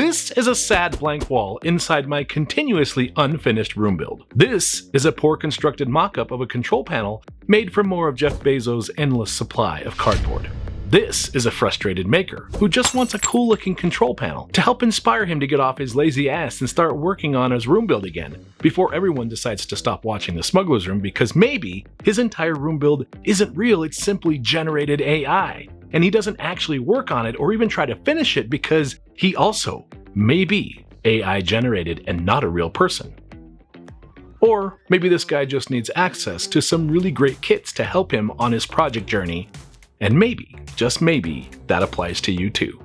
This is a sad blank wall inside my continuously unfinished room build. This is a poor constructed mock-up of a control panel made from more of Jeff Bezos' endless supply of cardboard. This is a frustrated maker who just wants a cool looking control panel to help inspire him to get off his lazy ass and start working on his room build again before everyone decides to stop watching the Smugglers Room because maybe his entire room build isn't real, it's simply generated AI. And he doesn't actually work on it or even try to finish it because he also may be AI generated and not a real person. Or maybe this guy just needs access to some really great kits to help him on his project journey, and maybe, just maybe, that applies to you too.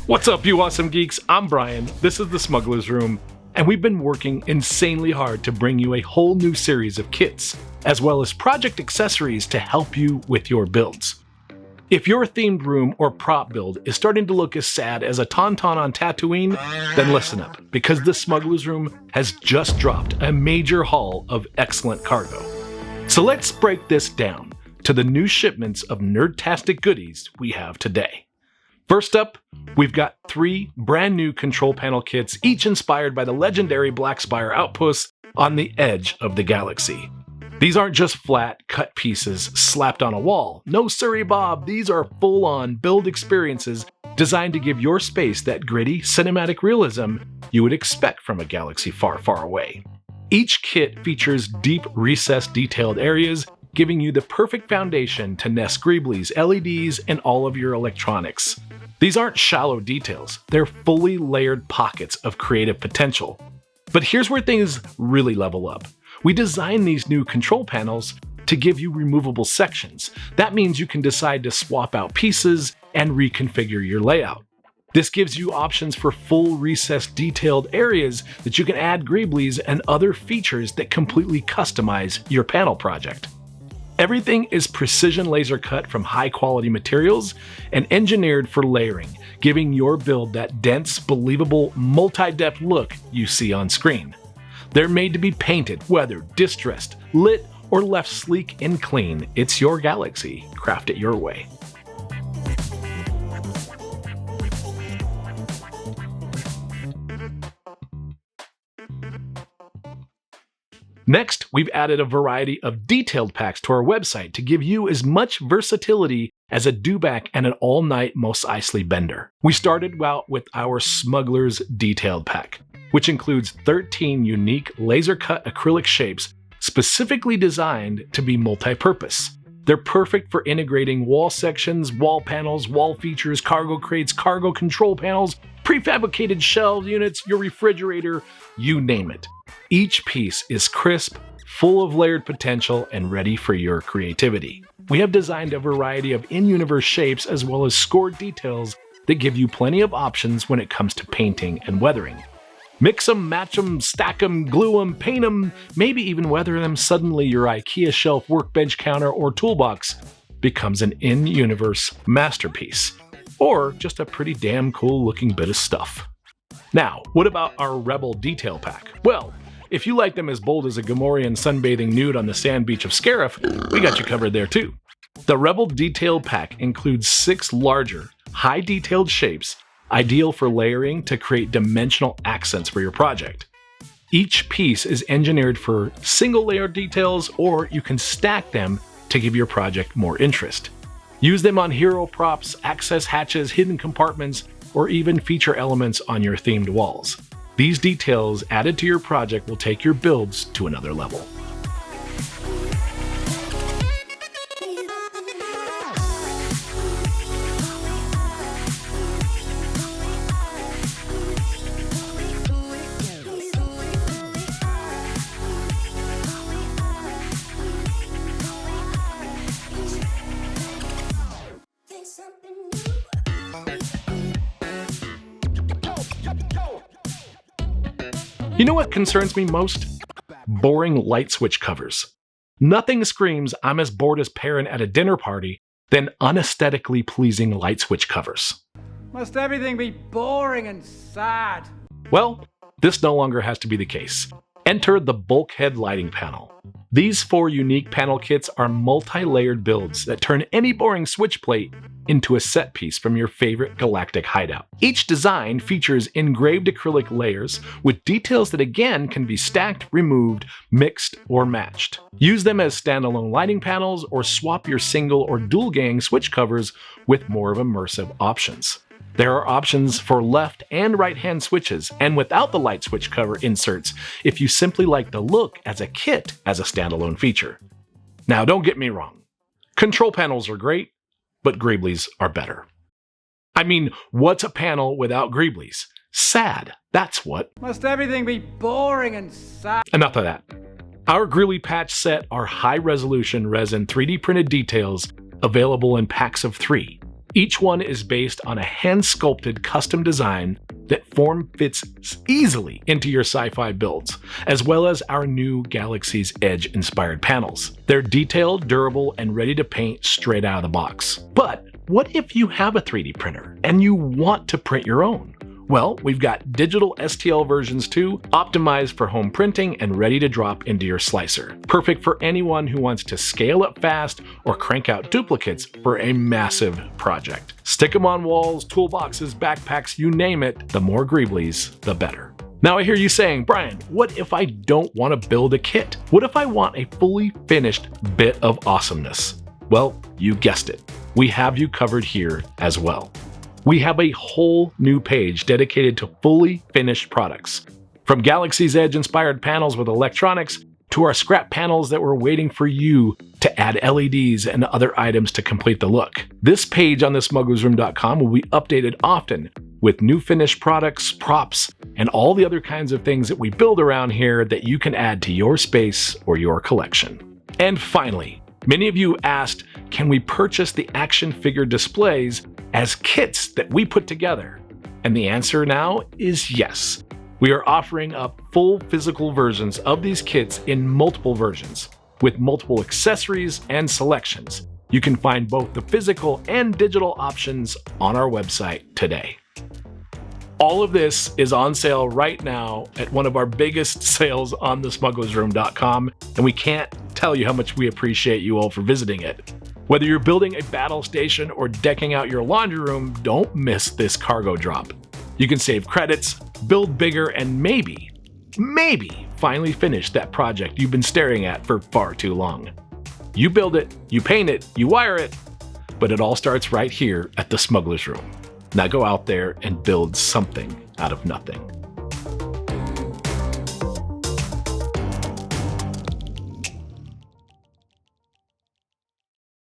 What's up, you awesome geeks? I'm Brian, this is the Smugglers Room, and we've been working insanely hard to bring you a whole new series of kits, as well as project accessories to help you with your builds. If your themed room or prop build is starting to look as sad as a tauntaun on Tatooine, then listen up, because the Smugglers Room has just dropped a major haul of excellent cargo. So let's break this down to the new shipments of nerdtastic goodies we have today. First up, we've got 3 brand new control panel kits, each inspired by the legendary Black Spire outposts on the edge of the galaxy. These aren't just flat, cut pieces slapped on a wall. No siree Bob, these are full-on build experiences designed to give your space that gritty, cinematic realism you would expect from a galaxy far, far away. Each kit features deep, recessed, detailed areas, giving you the perfect foundation to nest greeblies, LEDs, and all of your electronics. These aren't shallow details, they're fully layered pockets of creative potential. But here's where things really level up. We designed these new control panels to give you removable sections. That means you can decide to swap out pieces and reconfigure your layout. This gives you options for full recessed detailed areas that you can add greeblies and other features that completely customize your panel project. Everything is precision laser cut from high quality materials and engineered for layering, giving your build that dense, believable, multi-depth look you see on screen. They're made to be painted, weathered, distressed, lit, or left sleek and clean. It's your galaxy. Craft it your way. Next, we've added a variety of detailed packs to our website to give you as much versatility as a dewback and an all-night Mos Eisley bender. We started out with our Smugglers Detailed Pack, which includes 13 unique laser-cut acrylic shapes specifically designed to be multi-purpose. They're perfect for integrating wall sections, wall panels, wall features, cargo crates, cargo control panels, prefabricated shelf units, your refrigerator, you name it. Each piece is crisp, full of layered potential, and ready for your creativity. We have designed a variety of in-universe shapes as well as scored details that give you plenty of options when it comes to painting and weathering. Mix them, match them, stack them, glue them, paint them, maybe even weather them. Suddenly your IKEA shelf, workbench counter, or toolbox becomes an in-universe masterpiece. Or just a pretty damn cool looking bit of stuff. Now, what about our Rebel Detail Pack? Well, if you like them as bold as a Gamorrean sunbathing nude on the sand beach of Scarif, we got you covered there too. The Rebel Detail Pack includes 6 larger, high-detailed shapes ideal for layering to create dimensional accents for your project. Each piece is engineered for single-layer details, or you can stack them to give your project more interest. Use them on hero props, access hatches, hidden compartments, or even feature elements on your themed walls. These details added to your project will take your builds to another level. You know what concerns me most? Boring light switch covers. Nothing screams I'm as bored as Perrin at a dinner party than unesthetically pleasing light switch covers. Must everything be boring and sad? Well, this no longer has to be the case. Enter the Bulkhead Lighting panel. These 4 unique panel kits are multi-layered builds that turn any boring switch plate into a set piece from your favorite galactic hideout. Each design features engraved acrylic layers with details that again can be stacked, removed, mixed, or matched. Use them as standalone lighting panels or swap your single or dual gang switch covers with more immersive options. There are options for left and right hand switches and without the light switch cover inserts if you simply like the look as a kit as a standalone feature. Now don't get me wrong, control panels are great, but greeblies are better. I mean, what's a panel without greeblies? Sad, that's what. Must everything be boring and sad? Enough of that. Our Gly Patch set are high-resolution resin 3D printed details available in packs of 3. Each one is based on a hand-sculpted custom design that form-fits easily into your sci-fi builds, as well as our new Galaxy's Edge-inspired panels. They're detailed, durable, and ready to paint straight out of the box. But what if you have a 3D printer and you want to print your own? Well, we've got digital STL versions too, optimized for home printing and ready to drop into your slicer. Perfect for anyone who wants to scale up fast or crank out duplicates for a massive project. Stick them on walls, toolboxes, backpacks, you name it, the more greeblies, the better. Now I hear you saying, Brian, what if I don't want to build a kit? What if I want a fully finished bit of awesomeness? Well, you guessed it. We have you covered here as well. We have a whole new page dedicated to fully finished products. From Galaxy's Edge inspired panels with electronics to our scrap panels that were waiting for you to add LEDs and other items to complete the look. This page on the smugglersroom.com will be updated often with new finished products, props, and all the other kinds of things that we build around here that you can add to your space or your collection. And finally, many of you asked, can we purchase the action figure displays as kits that we put together? And the answer now is yes. We are offering up full physical versions of these kits in multiple versions, with multiple accessories and selections. You can find both the physical and digital options on our website today. All of this is on sale right now at one of our biggest sales on the smugglersroom.com, and we can't tell you how much we appreciate you all for visiting it. Whether you're building a battle station or decking out your laundry room, don't miss this cargo drop. You can save credits, build bigger, and maybe finally finish that project you've been staring at for far too long. You build it, you paint it, you wire it, but it all starts right here at the Smugglers Room. Now go out there and build something out of nothing.